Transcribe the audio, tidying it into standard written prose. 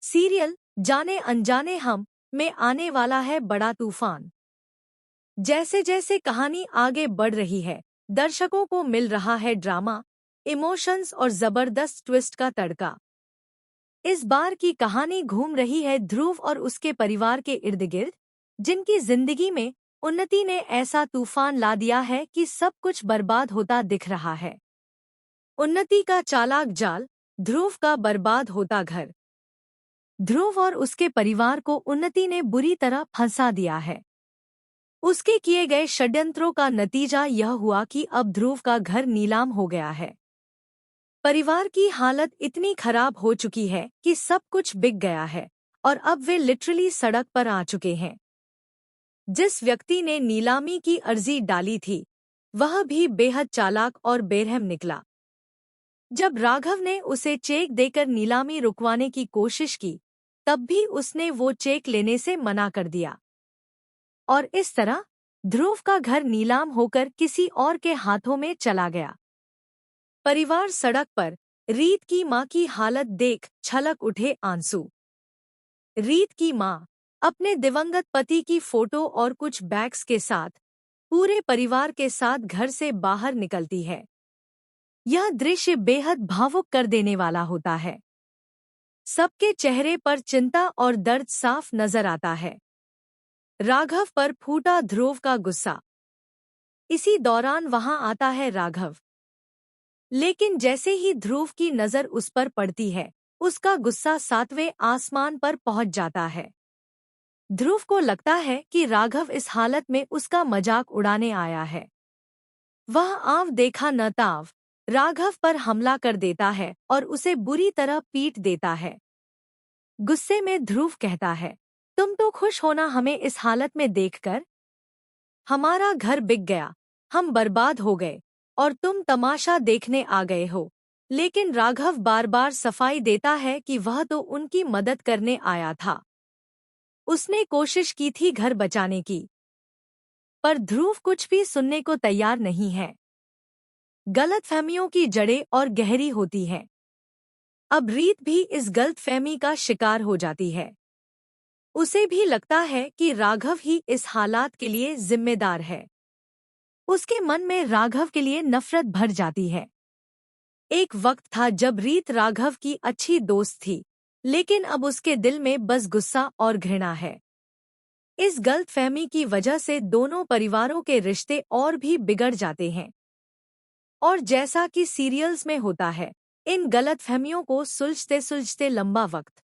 Serial जाने अनजाने हम में आने वाला है बड़ा तूफान। जैसे जैसे कहानी आगे बढ़ रही है, दर्शकों को मिल रहा है ड्रामा, इमोशंस और जबरदस्त ट्विस्ट का तड़का। इस बार की कहानी घूम रही है ध्रुव और उसके परिवार के इर्द गिर्द, जिनकी जिंदगी में उन्नति ने ऐसा तूफान ला दिया है कि सब कुछ बर्बाद होता दिख रहा है। उन्नति का चालाक जाल, ध्रुव का बर्बाद होता घर। ध्रुव और उसके परिवार को उन्नति ने बुरी तरह फंसा दिया है। उसके किए गए षड्यंत्रों का नतीजा यह हुआ कि अब ध्रुव का घर नीलाम हो गया है। परिवार की हालत इतनी खराब हो चुकी है कि सब कुछ बिक गया है और अब वे लिटरली सड़क पर आ चुके हैं। जिस व्यक्ति ने नीलामी की अर्जी डाली थी, वह भी बेहद चालाक और बेरहम निकला। जब राघव ने उसे चेक देकर नीलामी रुकवाने की कोशिश की, तब भी उसने वो चेक लेने से मना कर दिया। और इस तरह ध्रुव का घर नीलाम होकर किसी और के हाथों में चला गया। परिवार सड़क पर, रीत की मां की हालत देख छलक उठे आंसू। रीत की मां अपने दिवंगत पति की फोटो और कुछ बैग्स के साथ पूरे परिवार के साथ घर से बाहर निकलती है। यह दृश्य बेहद भावुक कर देने वाला होता है। सबके चेहरे पर चिंता और दर्द साफ नजर आता है। राघव पर फूटा ध्रुव का गुस्सा। इसी दौरान वहां आता है राघव। लेकिन जैसे ही ध्रुव की नजर उस पर पड़ती है, उसका गुस्सा 7वें आसमान पर पहुंच जाता है। ध्रुव को लगता है कि राघव इस हालत में उसका मजाक उड़ाने आया है। वह आव देखा न ताव राघव पर हमला कर देता है और उसे बुरी तरह पीट देता है। गुस्से में ध्रुव कहता है, तुम तो खुश होना हमें इस हालत में देखकर। हमारा घर बिक गया, हम बर्बाद हो गए और तुम तमाशा देखने आ गए हो। लेकिन राघव बार बार सफाई देता है कि वह तो उनकी मदद करने आया था। उसने कोशिश की थी घर बचाने की। पर ध्रुव कुछ भी सुनने को तैयार नहीं है। गलतफहमियों की जड़ें और गहरी होती हैं। अब रीत भी इस गलतफहमी का शिकार हो जाती है। उसे भी लगता है कि राघव ही इस हालात के लिए जिम्मेदार है। उसके मन में राघव के लिए नफरत भर जाती है। एक वक्त था जब रीत राघव की अच्छी दोस्त थी, लेकिन अब उसके दिल में बस गुस्सा और घृणा है। इस गलतफहमी की वजह से दोनों परिवारों के रिश्ते और भी बिगड़ जाते हैं। और जैसा कि सीरियल्स में होता है, इन गलतफहमियों को सुलझते सुलझते लंबा वक्त